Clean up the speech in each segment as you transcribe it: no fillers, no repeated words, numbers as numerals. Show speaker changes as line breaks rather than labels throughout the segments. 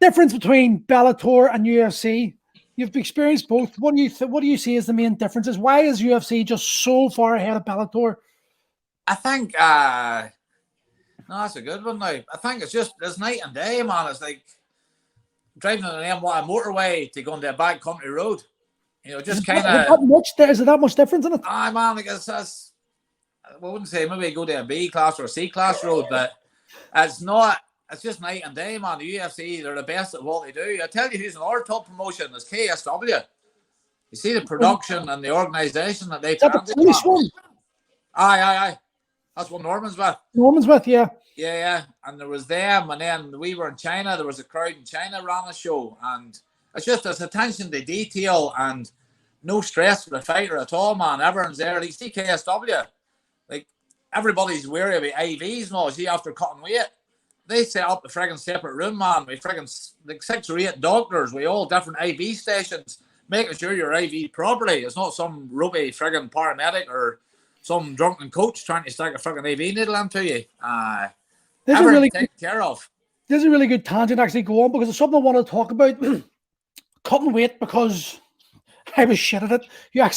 Difference between Bellator and UFC. You've experienced both. What do you see as the main differences? Why is UFC just so far ahead of Bellator?
I think no, that's a good one now. I think it's night and day, man. It's like driving on an M1 motorway to go on a back country road. Just kind of.
Is there that much difference in it?
Man, I guess that's. I wouldn't say maybe go to a B class or a C class road, but it's not. It's just night and day, man. The UFC, they're the best at what they do. I tell you, who's another top promotion is KSW. You see the production and the organisation that they've.
Is that the Polish one?
Aye. That's what Norman's with.
Yeah.
Yeah. And there was them, and then we were in China. There was a crowd in China ran a show, and it's attention to detail and no stress for the fighter at all, man. Everyone's there. You see KSW, like everybody's wary about IVs now. See, after cutting weight, they set up a friggin' separate room, man. We friggin' like 6 or 8 doctors with all different IV stations, making sure you're IV properly. It's not some ropey friggin' paramedic or some drunken coach trying to stick a friggin' IV needle into you. Everything taken care of.
This is a really good tangent actually go on, because it's something I want to talk about. Cutting weight, because I was shit at it. Do you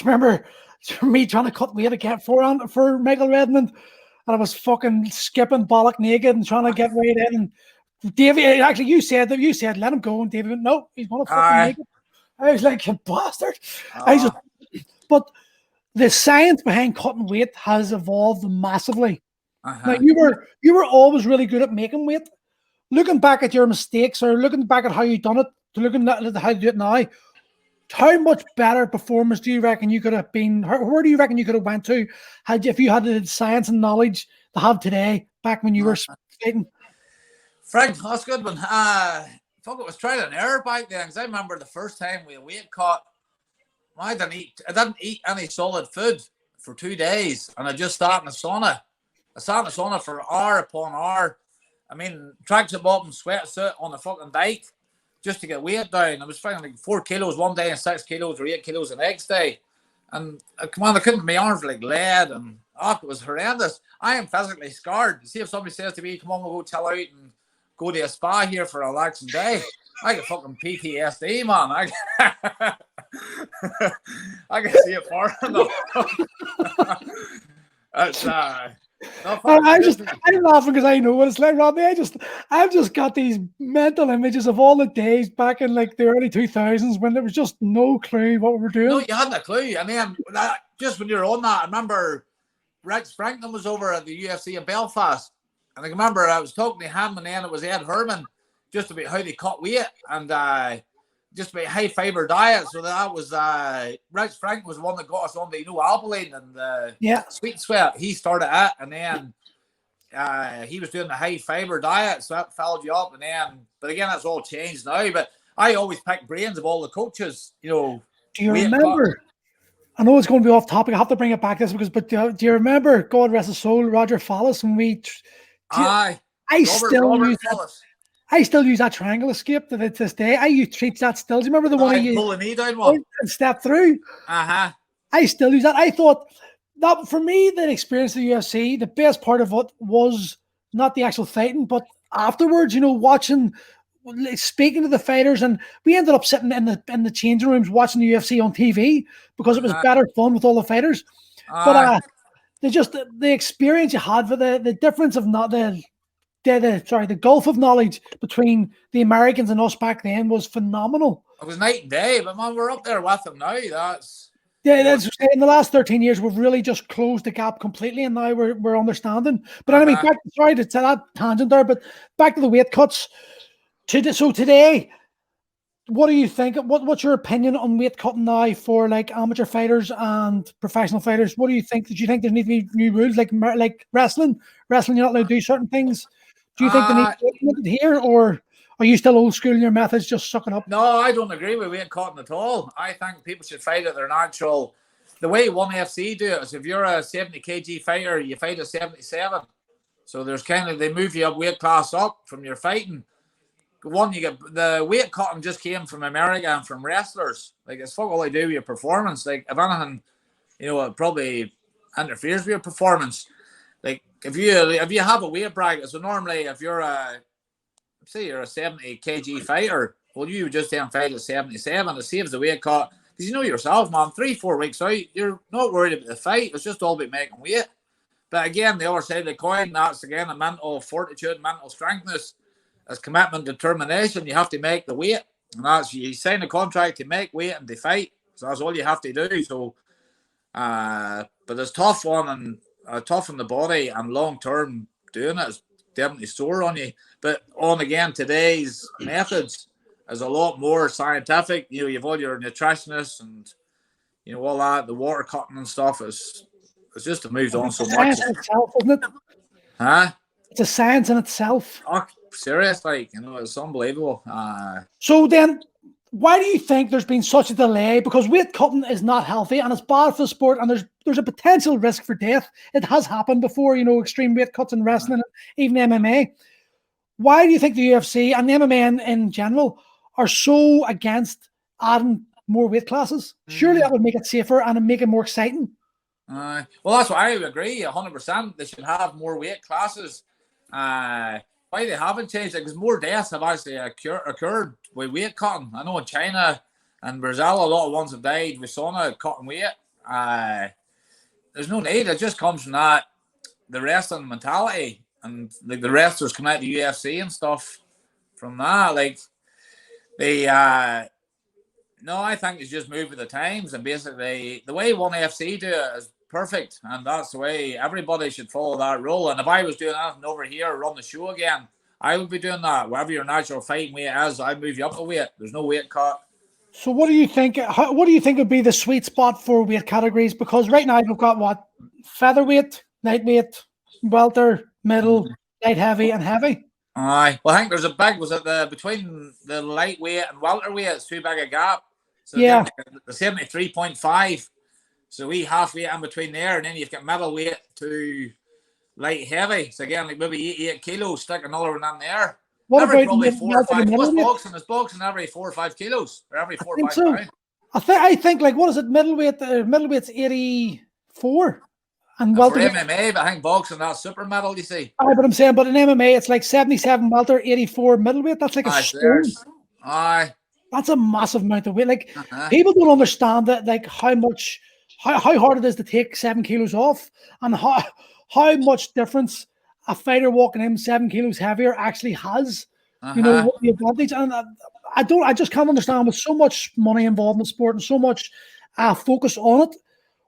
remember me trying to cut weight again for Michael Redmond? And I was fucking skipping bollock naked and trying to get weight in. And Davey, actually, you said let him go, and Davey went, no, he's going to fucking make it. I was like, you bastard. But the science behind cutting weight has evolved massively. Now, you were always really good at making weight. Looking back at your mistakes, or looking back at how you done it, to looking at how you do it now, how much better performance do you reckon you could have been? Where do you reckon you could have went to if you had the science and knowledge to have today back when you were fighting?
Frank, that's a good one. It was trial and error back then, because I remember the first time we weight cut. I didn't eat any solid food for 2 days, and I just sat in the sauna. I sat in the sauna for hour upon hour. I mean, tracksuit bottom, sweatsuit on the fucking bike, just to get weight down. I was fighting like 4 kilos one day and 6 kilos or 8 kilos the next day. And I couldn't, my arms were like lead, and it was horrendous. I am physically scarred. See, if somebody says to me, come on, we'll go chill out and go to a spa here for a relaxing day, I get fucking PTSD, man. I can see it far enough. It's
I'm laughing because I know what it's like, Rodney. I've just got these mental images of all the days back in like the early 2000s when there was just no clue what we were doing.
No, you hadn't a clue. And then just when you're on that, I remember Rex Franklin was over at the UFC in Belfast, and I remember I was talking to him, and then it was Ed Herman, just about how they cut weight and just about high fiber diet. So that was Rex Franklin was the one that got us on the alkaline and sweet sweat. He started it, and then he was doing the high fiber diet, so that followed you up. And then, but again, that's all changed now. But I always pick brains of all the coaches. Do
you remember? I know it's going to be off topic. I have to bring it back but do you remember, God rest his soul, Roger Fallis, when we? I still use that triangle escape to this day. I use treats that still. Do you remember the one you
pull a knee down one
and step through? I still use that. I thought that for me, the experience of the UFC, the best part of it was not the actual fighting, but afterwards, watching, speaking to the fighters, and we ended up sitting in the changing rooms watching the UFC on TV because it was better fun with all the fighters. But the experience you had for the difference of not the gulf of knowledge between the Americans and us back then was phenomenal.
It was night and day, but man, we're up there with them now.
That's in the last 13 years, we've really just closed the gap completely, and now we're understanding. But anyway, sorry to say that tangent there, but back to the weight cuts. So today, what do you think? What's your opinion on weight cutting now for like amateur fighters and professional fighters? What do you think? Do you think there need to be new rules like wrestling? Wrestling, you're not allowed to do certain things. Do you think they need to be implemented here, or are you still old school in your methods, just sucking up?
No, I don't agree with weight cutting at all. I think people should fight at their natural. The way ONE FC do it is if you're a 70 kg fighter, you fight at 77. So there's they move you up weight class up from your fighting. You get the weight cutting just came from America and from wrestlers. Like it's fuck all they do with your performance. Like if anything, it probably interferes with your performance. Like if you have a weight bracket, so normally if you're say you're a 70 kg fighter, well, you just then fight at 77. It saves the weight cut. Because you know yourself, man, 3-4 weeks out, you're not worried about the fight. It's just all about making weight. But again, the other side of the coin, that's again a mental fortitude, mental strengthness, as commitment, determination. You have to make the weight. And that's, you sign a contract to make weight and to fight. So that's all you have to do. So, but it's tough tough on the body, and long term doing it is definitely sore on you. But on again, today's methods is a lot more scientific. You know, you've all your nutritionists and you know all that, the water cutting and stuff is. It's just moved on so much.
Science in itself, isn't it?
Huh?
It's a science in itself.
Oh, serious, like, you know, it's unbelievable.
So then, why do you think there's been such a delay? Because weight cutting is not healthy and it's bad for the sport, and there's a potential risk for death. It has happened before, you know, extreme weight cuts in wrestling, even MMA. Why do you think the UFC and the MMA in general are so against adding more weight classes? Surely that would make it safer and make it more exciting.
Well, that's why I agree 100%. They should have more weight classes. Why they haven't changed it? Because more deaths have actually occurred with weight cutting. I know in China and Brazil, a lot of ones have died with sauna cutting weight. There's no need. It just comes from that, the wrestling mentality, and like the wrestlers come out to UFC and stuff from that. Like they, no, I think it's just moved with the times, and basically the way ONE FC do it is perfect, and that's the way everybody should follow that rule. And if I was doing anything over here, run the show again, I would be doing that. Whatever your natural fighting weight is, I'd move you up a weight. There's no weight cut.
So what do you think? What do you think would be the sweet spot for weight categories? Because right now we've got what? Featherweight, lightweight, welter, middle, light heavy, and heavy.
Aye. Well, I think there's a big, was it between the lightweight and welterweight, it's too big a gap. So
yeah.
The 73.5. So we halfway in between there, and then you've got middleweight to light heavy. So again, like maybe 88 kilos, stick another one in there.
What
every
about
probably 4 or 5? What's boxing? Is boxing every 4 or 5 kilos, or every 4 or 5 pounds?
I think like, what is it? Middleweight. Middleweight's 84, and welter.
For MMA, but I think boxing that's super metal. You see.
Aye, but I'm saying, but in MMA it's like 77 welter, 84 middleweight. That's like a stone.
Aye.
That's a massive amount of weight. Like people don't understand that, like how hard it is to take 7 kilos off, and how much difference a fighter walking in 7 kilos heavier actually has. You know, the advantage. And I just can't understand, with so much money involved in the sport and so much focus on it,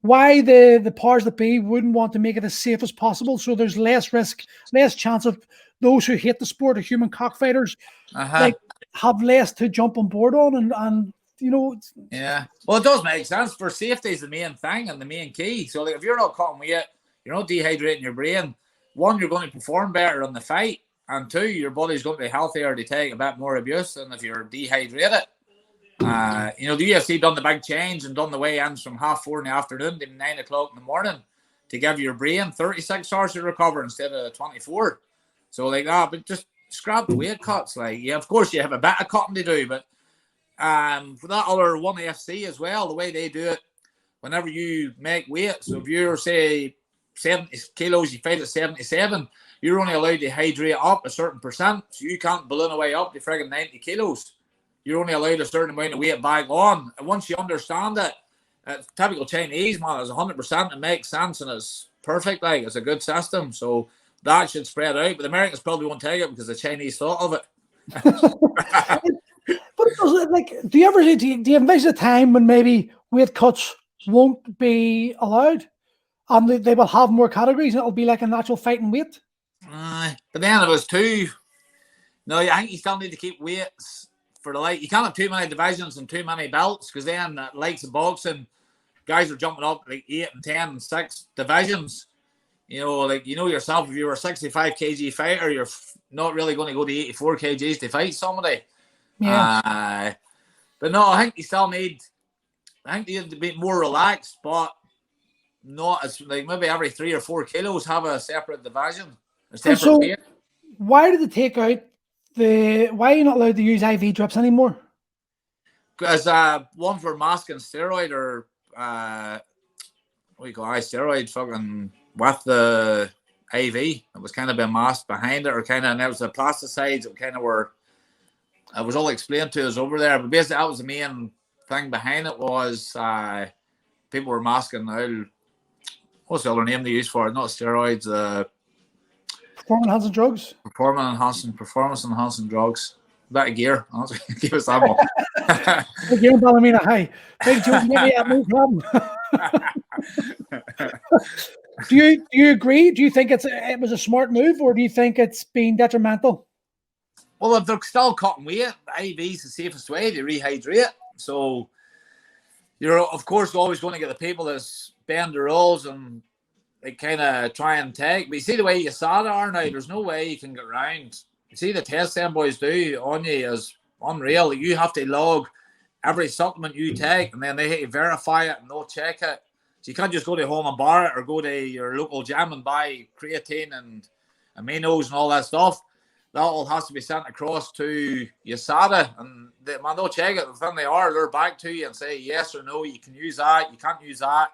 why the powers that be wouldn't want to make it as safe as possible, so there's less risk, less chance of those who hate the sport, of human cockfighters, like have less to jump on board on, and you know.
Yeah, well, it does make sense. For safety is the main thing and the main key. So like, if you're not cutting weight, you're not dehydrating your brain. One, you're going to perform better in the fight, and two, your body's going to be healthier to take a bit more abuse than if you're dehydrated. You know, the UFC done the big change and done the weigh-ins from 4:30 in the afternoon to 9 o'clock in the morning to give your brain 36 hours to recover instead of 24. So like that, but just scrap the weight cuts. Like, yeah, of course you have a bit of cutting to do, but for that other ONE FC as well, the way they do it, whenever you make weight, so if you're say 70 kilos, you fight at 77, you're only allowed to hydrate up a certain percent, so you can't balloon away up to friggin' 90 kilos. You're only allowed a certain amount of weight back on. And once you understand it, typical Chinese, man, is 100%. It makes sense and it's perfect. Like, it's a good system. So that should spread out. But the Americans probably won't take it because the Chinese thought of it.
But like, do you envision a time when maybe weight cuts won't be allowed, and they will have more categories, and it'll be like a natural fighting weight?
But then it was too. No, I think you still need to keep weights for the light. You can't have too many divisions and too many belts, because then likes of boxing, guys are jumping up like 8 and 10 and 6 divisions. You know, like, you know yourself, if you're a 65 kg fighter, you're not really going to go to 84 kgs to fight somebody.
Yeah.
But no, I think you still need. I think you have to be more relaxed, but not as like maybe every 3 or 4 kilos have a separate division.
So why did they take out why are you not allowed to use IV drips anymore?
Because one for masking steroid, or what do you call steroid fucking with the IV. It was kind of been masked behind it, or kind of, and it was the plasticides that kind of were. It was all explained to us over there, but basically that was the main thing behind it was people were masking now. What's the other name they use for it? Not steroids.
Performance enhancing drugs.
Performance enhancing drugs. That gear. Give us that one.
Again, Ballymena, hi. Big Joe, no problem. Do you agree? Do you think it was a smart move, or do you think it's been detrimental?
Well, if they're still cutting weight, IV is the safest way to rehydrate. So you're, of course, always going to get the people that bend the rules and they kind of try and take. But you see the way USADA are now, there's no way you can get around. You see the test them boys do on you is unreal. You have to log every supplement you take, and then they hit you verify it and they'll check it. So you can't just go to home and bar it or go to your local gym and buy creatine and aminos and all that stuff. That all has to be sent across to USADA, and they'll check it. The thing they're back to you and say yes or no. You can use that. You can't use that.